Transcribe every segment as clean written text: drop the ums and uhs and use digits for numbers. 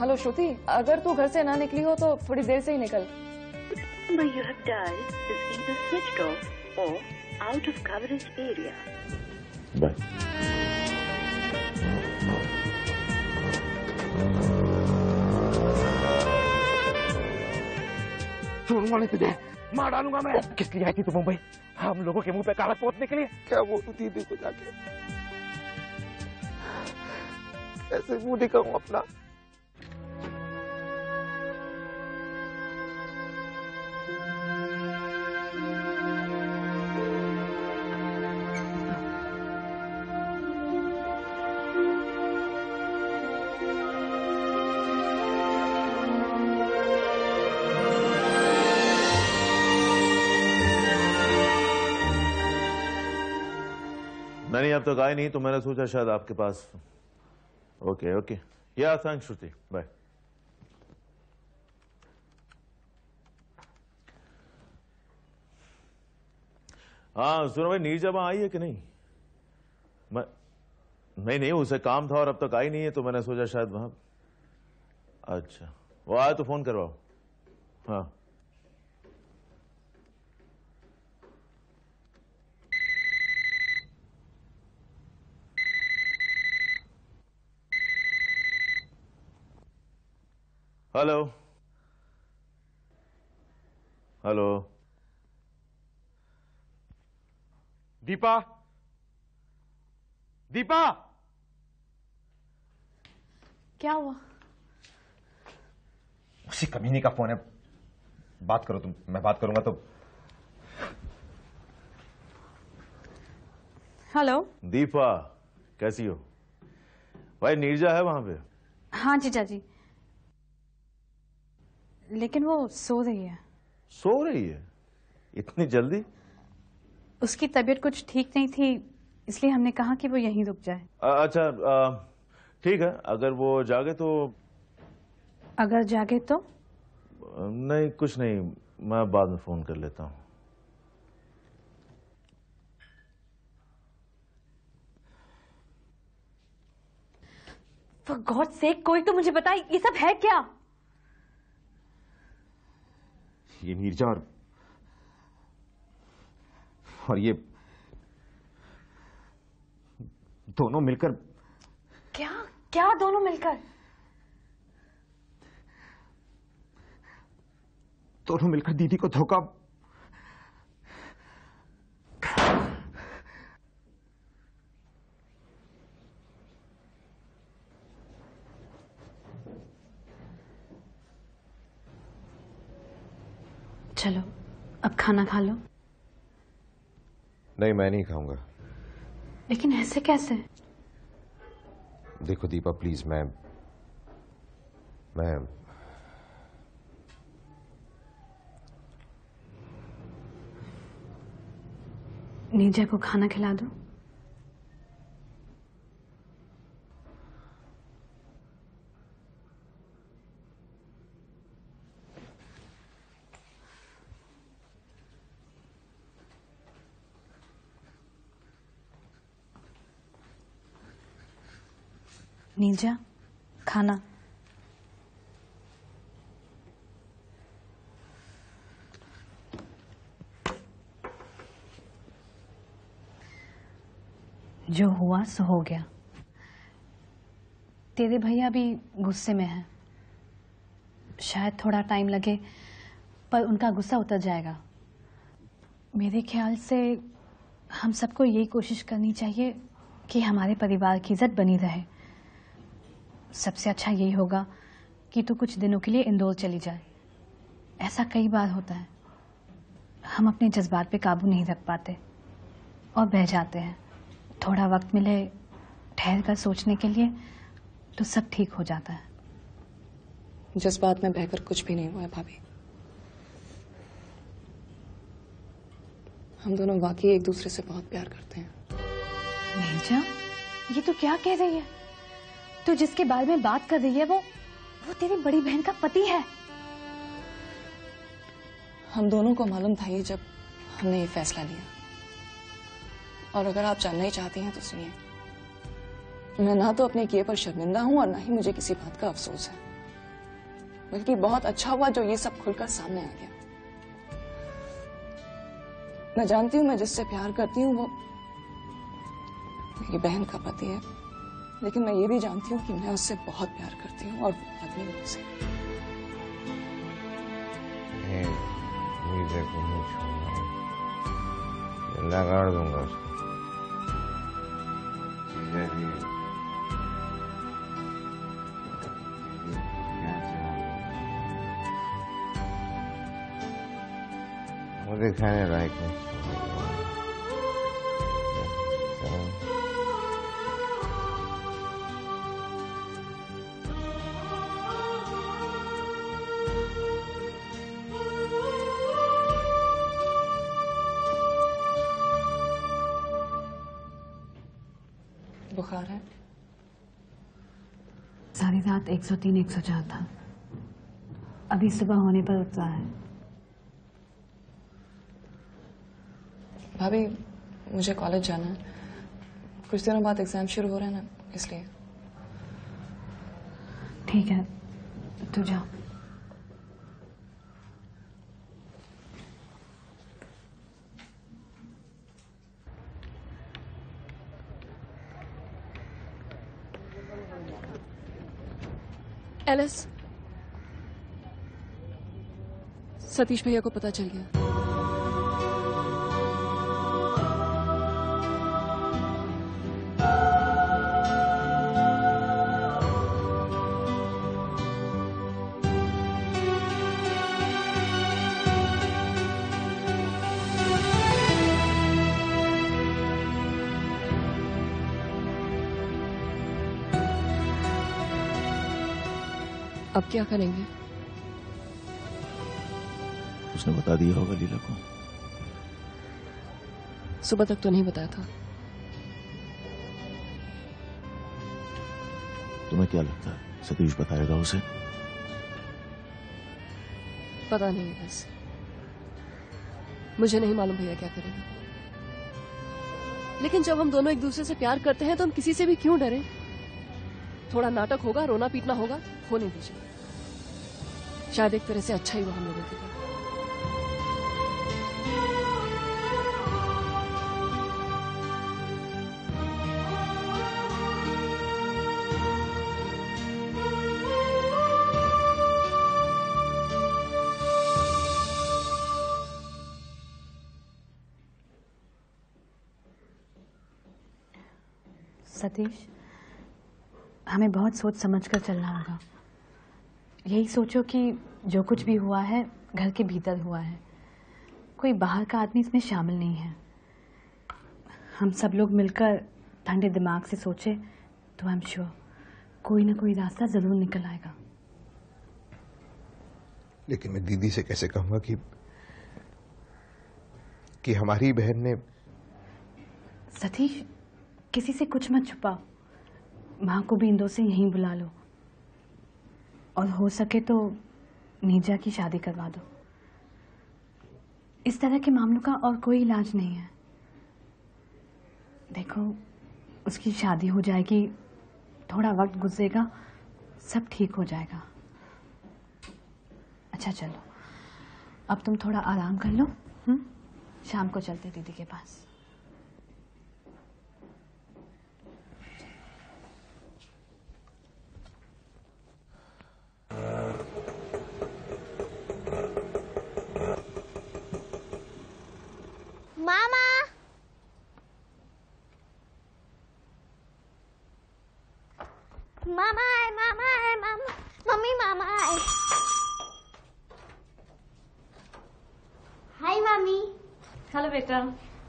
Hello श्रुति, अगर तू घर से ना निकली हो तो थोड़ी देर से ही निकल। number you have dialed is either switched off or out of coverage area. Bye. छोड़ूंगा नहीं तुझे, मार डालूंगा मैं। किस लिए आई थी तू मुंबई? हम लोगों के मुंह पे कागज पोतने के लिए? क्या बोलूं दीदी को जाके? ऐसे मुंह दिखाऊं अपना? नहीं, अब तक आए नहीं तो मैंने सोचा शायद आपके पास। ओके ओके, या थैंक्स श्रुति, बाय। हाँ सुनो भाई, नीरजा वहां आई है कि नहीं? नहीं, उसे काम था और अब तक आई नहीं है तो मैंने सोचा शायद वहां। अच्छा, वो आए तो फोन करवाओ। हाँ हेलो हेलो। दीपा, दीपा, क्या हुआ? उसी कमीनी का फोन है। बात करो तुम, मैं बात करूंगा तो। हेलो दीपा, कैसी हो? भाई नीरजा है वहां पे? हाँ जीजा जी, लेकिन वो सो रही है। सो रही है? इतनी जल्दी? उसकी तबीयत कुछ ठीक नहीं थी, इसलिए हमने कहा कि वो यहीं रुक जाए। अच्छा ठीक है, अगर वो जागे तो। अगर जागे तो? नहीं कुछ नहीं, मैं बाद में फोन कर लेता हूँ। For God's sake, कोई तो मुझे बताए ये सब है क्या? ये नीरजा और ये दोनों मिलकर। क्या क्या दोनों मिलकर? दोनों मिलकर दीदी को धोखा। चलो अब खाना खा लो। नहीं मैं नहीं खाऊंगा। लेकिन ऐसे कैसे? देखो दीपा प्लीज, मैं नीरजा को खाना खिला दो। नीरजा, खाना। जो हुआ सो हो गया। तेरे भैया भी गुस्से में हैं। शायद थोड़ा टाइम लगे पर उनका गुस्सा उतर जाएगा। मेरे ख्याल से हम सबको यही कोशिश करनी चाहिए कि हमारे परिवार की इज्जत बनी रहे। सबसे अच्छा यही होगा कि तू कुछ दिनों के लिए इंदौर चली जाए। ऐसा कई बार होता है, हम अपने जज्बात पे काबू नहीं रख पाते और बह जाते हैं। थोड़ा वक्त मिले ठहर कर सोचने के लिए तो सब ठीक हो जाता है। जज्बात में बहकर कुछ भी नहीं हुआ है भाभी। हम दोनों वाकई एक दूसरे से बहुत प्यार करते हैं। नीरजा, ये तो क्या कह रही है? तो जिसके बारे में बात कर रही है वो तेरी बड़ी बहन का पति है। हम दोनों को मालूम था ये जब हमने ये फैसला लिया। और अगर आप जानना ही चाहती हैं तो सुनिए, मैं ना तो अपने किए पर शर्मिंदा हूं और ना ही मुझे किसी बात का अफसोस है। बल्कि बहुत अच्छा हुआ जो ये सब खुलकर सामने आ गया। मैं जानती हूँ मैं जिससे प्यार करती हूँ वो मेरी बहन का पति है, लेकिन मैं ये भी जानती हूँ कि मैं उससे बहुत प्यार करती हूँ और वो आदमी मुझसे। लगाड़ दूंगा उसको। मुझे खाने लायक नहीं। बुखार है? सारी रात 103 104 था, अभी सुबह होने पर उतरा है। भाभी मुझे कॉलेज जाना है, कुछ दिनों बाद एग्जाम शुरू हो रहे हैं ना, इसलिए। ठीक है, तू जा। एलिस, सतीश भैया को पता चल गया। अब क्या करेंगे? उसने बता दिया होगा लीला को। सुबह तक तो नहीं बताया था। तुम्हें क्या लगता है सतीश बताएगा उसे? पता नहीं है, बस मुझे नहीं मालूम भैया क्या करेगा। लेकिन जब हम दोनों एक दूसरे से प्यार करते हैं तो हम किसी से भी क्यों डरें? थोड़ा नाटक होगा, रोना पीटना होगा, होने दीजिए। शायद एक तरह से अच्छा ही वो हम लोगों के लिए। सतीश, हमें बहुत सोच समझ कर चलना होगा। यही सोचो कि जो कुछ भी हुआ है घर के भीतर हुआ है, कोई बाहर का आदमी इसमें शामिल नहीं है। हम सब लोग मिलकर ठंडे दिमाग से सोचे तो आई एम श्योर कोई ना कोई रास्ता जरूर निकल आएगा। लेकिन मैं दीदी से कैसे कहूंगा कि हमारी बहन ने। सतीश, किसी से कुछ मत छुपाओ। माँ को भी इंदो से यहीं बुला लो और हो सके तो नीजा की शादी करवा दो। इस तरह के मामलों का और कोई इलाज नहीं है। देखो, उसकी शादी हो जाएगी, थोड़ा वक्त गुजरेगा, सब ठीक हो जाएगा। अच्छा चलो, अब तुम थोड़ा आराम कर लो। शाम को चलते दीदी के पास। मामा, मामा आए, मामा आए, मामा, मम्मी मामा आए। हाय मामी। हेलो बेटा।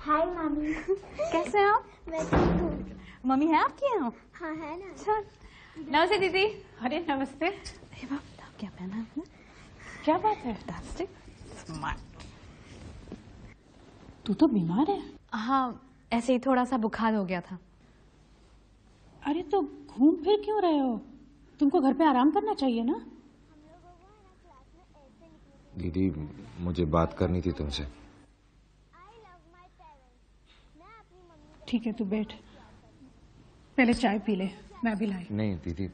हाय मामी। कैसे हो? मैं ठीक हूँ। मम्मी है आपकी यहाँ? हाँ है ना। अच्छा, नमस्ते दीदी। अरे नमस्ते। अरे बाप, क्या पहना है आपने? क्या बात है? Fantastic, smart. तू तो बीमार है। हाँ, ऐसे ही थोड़ा सा बुखार हो गया था। अरे तो घूम फिर क्यों रहे हो? तुमको घर पे आराम करना चाहिए ना। दीदी, मुझे बात करनी थी तुमसे। ठीक है, तू बैठ, पहले चाय पी ले, मैं भी लाई। नहीं दीदी,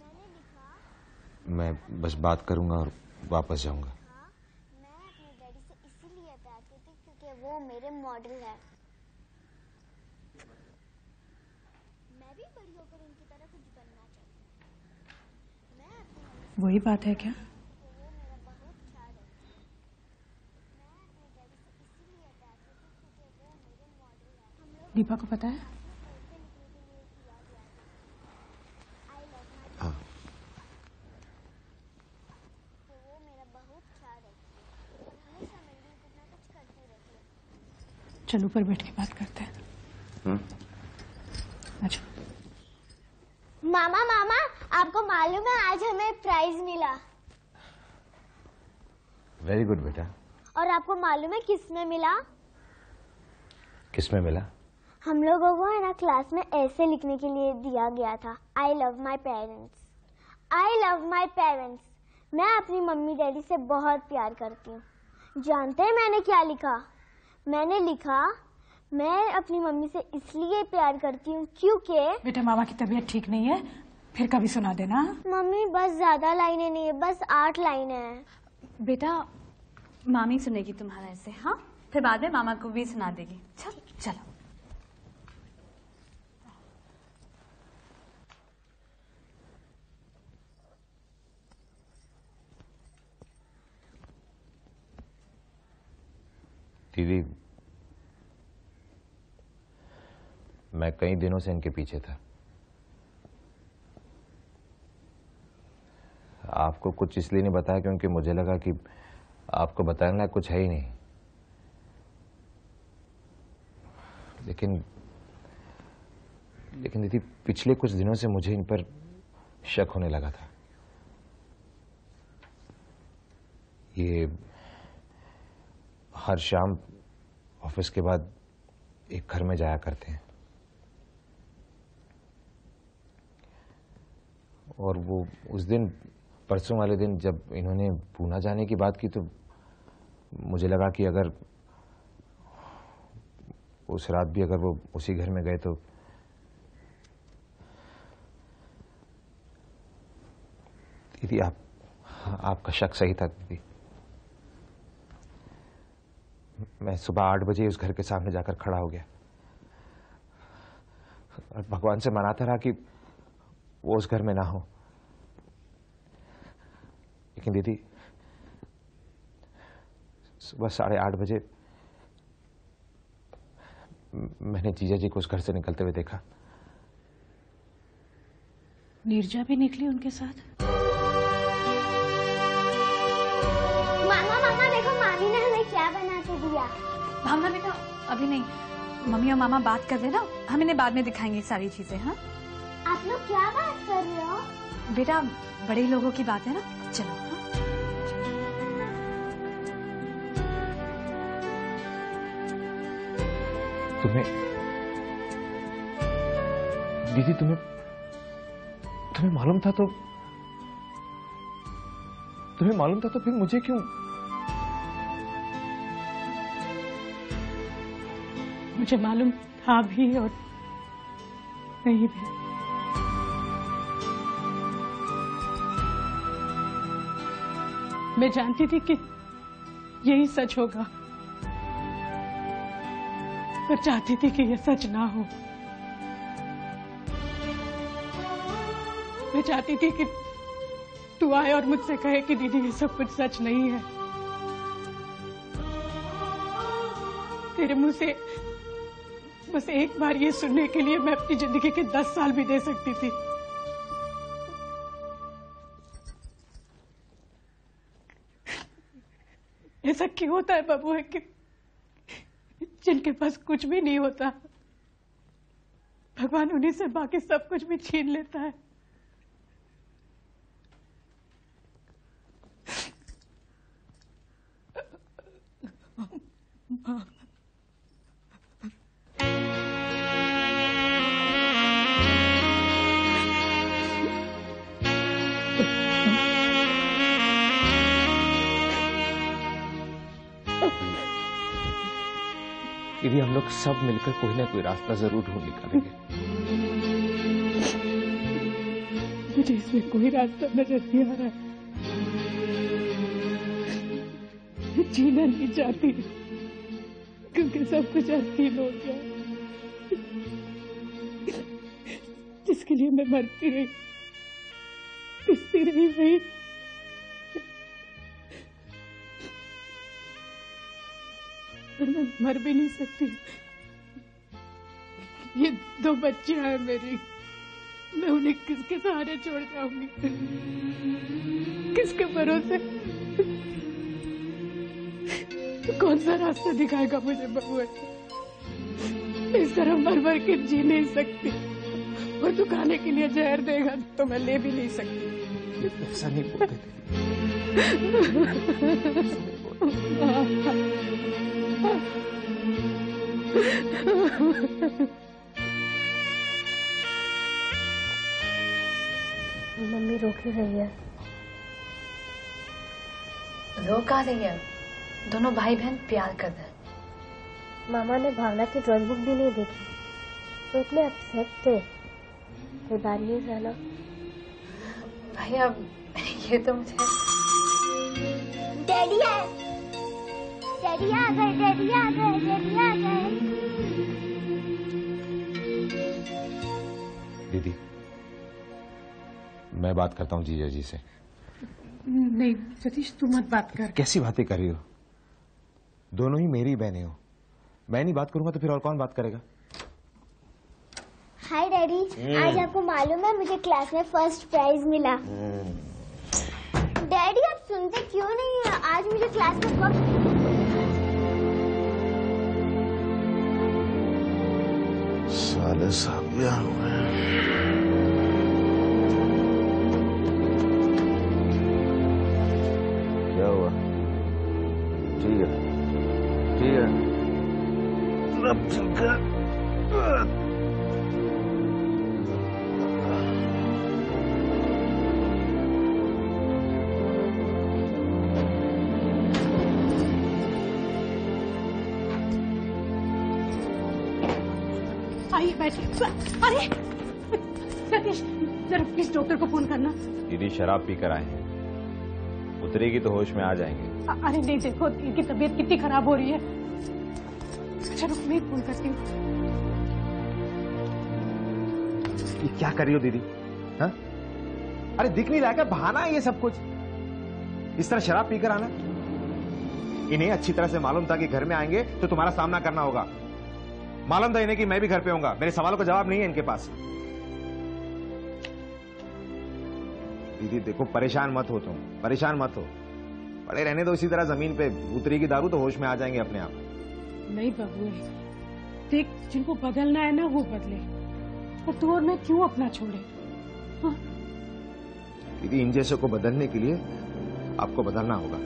मैं बस बात करूंगा और वापस जाऊंगा। मैं अपने डैडी से इसीलिए प्यार करती हूँ क्योंकि वो मेरे मॉडल है। मैं भी बड़ी होकर उनकी तरह कुछ बनना चाहती हूँ। मैं अपनी मम्मी वही बात है क्या? से वो मेरा बहुत ख्याल रखती है। मैं अपने डैडी से इसीलिए प्यार करती हूँ क्योंकि वो मेरे मॉडल है। हम लोग दीपा को पता है? स्कूल से निकलने के लिए किया गया था। आई लव माय हाँ, कि वो मेरा बहुत ख्याल रखती है और हमेशा मेरे लिए कुछ ना कुछ करती रहती है। चलो ऊपर बैठ के बात करते हैं। अच्छा, मामा मामा आपको मालूम है आज हमें प्राइज मिला। वेरी गुड बेटा। और आपको मालूम है किस में मिला? किसमें मिला? हम लोगों को है ना क्लास में ऐसे लिखने के लिए दिया गया था, I love my parents, I love my parents. मैं अपनी मम्मी डैडी से बहुत प्यार करती हूँ। जानते हैं मैंने क्या लिखा? मैंने लिखा मैं अपनी मम्मी से इसलिए प्यार करती हूँ क्योंकि बेटा मामा की तबीयत ठीक नहीं है, फिर कभी सुना देना। मम्मी बस ज्यादा लाइनें नहीं है, बस 8 लाइनें हैं। बेटा मामी सुनेगी तुम्हारा ऐसे, हाँ? फिर बाद में मामा को भी सुना देगी। चलो। दीदी, मैं कई दिनों से इनके पीछे था। आपको कुछ इसलिए नहीं बताया क्योंकि मुझे लगा कि आपको बताने लायक कुछ है ही नहीं। लेकिन दीदी, पिछले कुछ दिनों से मुझे इन पर शक होने लगा था। ये हर शाम ऑफिस के बाद एक घर में जाया करते हैं और वो उस दिन, परसों वाले दिन जब इन्होंने पूना जाने की बात की तो मुझे लगा कि अगर उस रात भी अगर वो उसी घर में गए तो दीदी, आपका शक सही था दीदी। मैं सुबह 8 बजे उस घर के सामने जाकर खड़ा हो गया और भगवान से मनाता रहा कि वो उस घर में ना हो। लेकिन दीदी, सुबह 8:30 बजे मैंने जीजा जी को उस घर से निकलते हुए देखा। नीरजा भी निकली उनके साथ? मामा मामा देखो मामी ने हमें क्या बना के दिया। भावना बेटा अभी नहीं, मम्मी और मामा बात कर रहे ना, हम इन्हें बाद में दिखाएंगे सारी चीजें। हाँ आप लोग क्या बात कर रहे हो? बेटा, बड़े लोगों की बात है ना, चलो। हाँ? दीदी, तुम्हें मालूम था तो फिर मुझे क्यों? मुझे मालूम था भी और नहीं भी। मैं जानती थी कि यही सच होगा, पर चाहती थी कि यह सच ना हो। मैं चाहती थी कि तू आए और मुझसे कहे कि दीदी ये सब कुछ सच नहीं है। तेरे मुंह से बस एक बार ये सुनने के लिए मैं अपनी जिंदगी के 10 साल भी दे सकती थी। ऐसा क्यों होता है बाबू, है कि जिनके पास कुछ भी नहीं होता भगवान उन्हीं से बाकी सब कुछ भी छीन लेता है। दीदी, हम लोग सब मिलकर कोई ना कोई रास्ता जरूर ढूंढ निकालेंगे। मुझे इसमें कोई रास्ता नजर नहीं आ रहा है। जीना नहीं चाहती क्योंकि सब कुछ हसीन हो गया। जिसके लिए मैं मरती रही, पिसती रही वही पर मैं मर भी नहीं सकती। ये 2 बच्चियां हैं मेरी, मैं उन्हें किसके सहारे छोड़ जाऊंगी, किसके भरोसे? कौन सा रास्ता दिखाएगा मुझे बबुआ? इस तरह मर मर के जी नहीं सकती, और तू खाने के लिए जहर देगा तो मैं ले भी नहीं सकती। ऐसा नहीं बोलते। मम्मी रो क्यों रही है? रो कहाँ रही है? दोनों भाई बहन प्यार करते हैं। मामा ने भावना की ड्राइंग बुक भी नहीं देखी तो इतने अपसेट थे। कोई बात नहीं जाना। भाई अब ये तो मुझे डैडी है, डैडी आ गए, डैडी आ गए, डैडी आ गए। दीदी मैं बात करता हूँ जीजा जी से। नहीं सतीश तू मत बात कर। कैसी बातें कर रही हो? दोनों ही मेरी बहनें हो, मैं नहीं बात करूंगा तो फिर और कौन बात करेगा? हाय डैडी, आज आपको मालूम है मुझे क्लास में फर्स्ट प्राइज मिला। डैडी आप सुनते क्यों नहीं है? आज मुझे क्लास में साले साबिया हुए। क्या हुआ? ठीक है ठीक है, अब ठीक है। आइए बैठिए। अरे सतीश जरा प्लीज डॉक्टर को फोन करना। दीदी शराब पीकर आए हैं, उतरेगी तो होश में आ जाएंगे। अरे नहीं देखो इनकी तबीयत कितनी खराब हो रही है। अच्छा रुक मैं फोन करती हूँ। ये क्या कर रही हो दीदी? हाँ? अरे दिख नहीं रहा क्या? बहाना है ये सब कुछ। इस तरह शराब पीकर आना, इन्हें अच्छी तरह से मालूम था कि घर में आएंगे तो तुम्हारा सामना करना होगा। मालूम था इन्हें कि मैं भी घर पे होऊंगा। मेरे सवालों का जवाब नहीं है इनके पास। दीदी देखो परेशान मत हो, तुम परेशान मत हो, पड़े रहने दो इसी तरह जमीन पे। उतरेगी दारू तो होश में आ जाएंगे अपने आप। नहीं बाबू देख, जिनको बदलना है ना वो बदले, और तू और मैं क्यों अपना छोड़े? हाँ? दीदी इन जैसों को बदलने के लिए आपको बदलना होगा।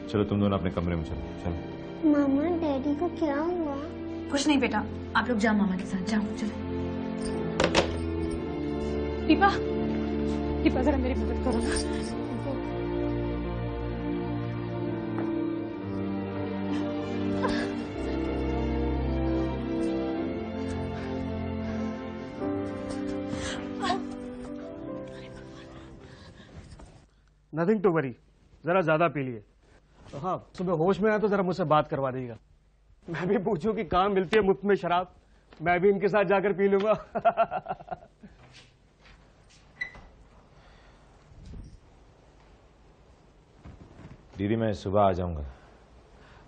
चलो तुम दोनों अपने कमरे में चलो। चलो मामा डैडी को क्या हुआ? कुछ नहीं बेटा, आप लोग जाओ मामा के साथ, जाओ चलो। दीपा दीपा जरा मेरी मदद करो ना। नथिंग टू वरी, जरा ज्यादा पी लिए। तो हाँ सुबह होश में आया तो जरा मुझसे बात करवा देगा। मैं भी पूछूं कि कहाँ मिलती है मुफ्त में शराब, मैं भी इनके साथ जाकर पी लूंगा। दीदी मैं सुबह आ जाऊंगा,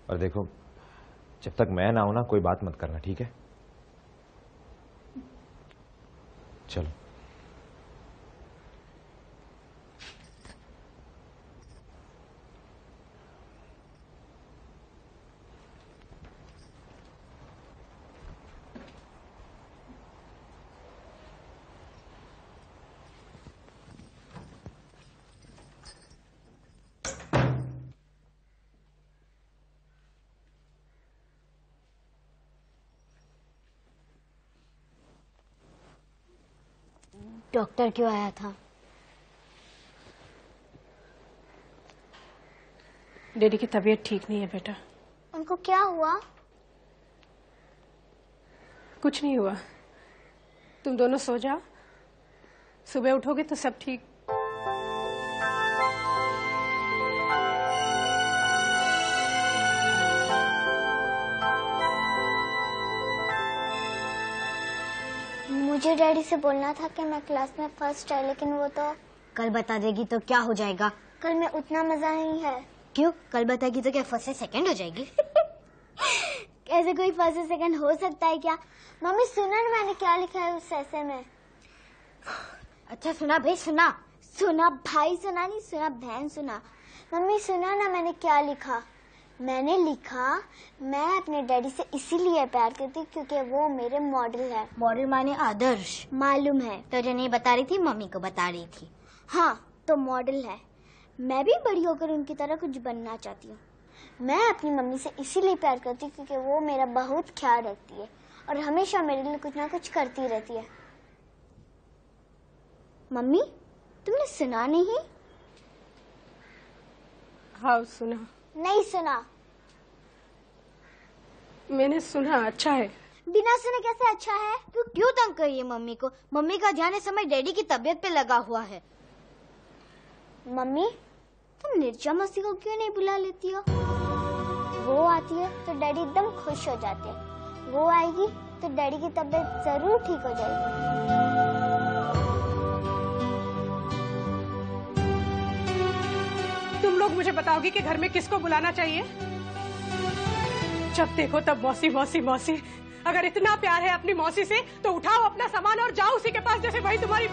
और देखो जब तक मैं ना हूं ना कोई बात मत करना, ठीक है? चलो। डॉक्टर क्यों आया था? डैडी की तबीयत ठीक नहीं है बेटा। उनको क्या हुआ? कुछ नहीं हुआ, तुम दोनों सो जाओ, सुबह उठोगे तो सब ठीक। मुझे डैडी से बोलना था कि मैं क्लास में फर्स्ट है, लेकिन वो तो कल बता देगी तो क्या हो जाएगा? कल में उतना मजा नहीं है। क्यों? कल बताएगी तो क्या फर्स्ट से सेकंड हो जाएगी? ऐसे कोई फर्स्ट से सेकंड हो सकता है क्या? मम्मी सुना ना मैंने क्या लिखा है उस ऐसे में। अच्छा सुना भाई, सुना। सुना भाई, सुना नहीं, सुना बहन, सुना। मम्मी सुना ना मैंने क्या लिखा। मैंने लिखा मैं अपने डैडी से इसीलिए प्यार करती क्योंकि वो मेरे मॉडल है। मॉडल माने आदर्श? मालूम है। तो जो नहीं बता रही थी, मम्मी को बता रही थी। हाँ तो मॉडल है। मैं भी बड़ी होकर उनकी तरह कुछ बनना चाहती हूँ। मैं अपनी मम्मी से इसीलिए प्यार करती हूँ क्योंकि वो मेरा बहुत ख्याल रखती है और हमेशा मेरे लिए कुछ ना कुछ करती रहती है। मम्मी तुमने सुना नहीं? हाँ सुना। नहीं सुना। मैंने सुना। अच्छा है। बिना सुने कैसे अच्छा है? तो क्यों तंग करिए मम्मी को? मम्मी का ध्यान इस समय डैडी की तबीयत पे लगा हुआ है। मम्मी तुम निर्जा मौसी को क्यों नहीं बुला लेती हो? वो आती है तो डैडी एकदम खुश हो जाते हैं। वो आएगी तो डैडी की तबीयत जरूर ठीक हो जाएगी। तुम लोग मुझे बताओगी कि घर में किसको बुलाना चाहिए? जब देखो तब मौसी मौसी मौसी। अगर इतना प्यार है अपनी मौसी से तो उठाओ अपना सामान और जाओ उसी के पास जैसे वही तुम्हारी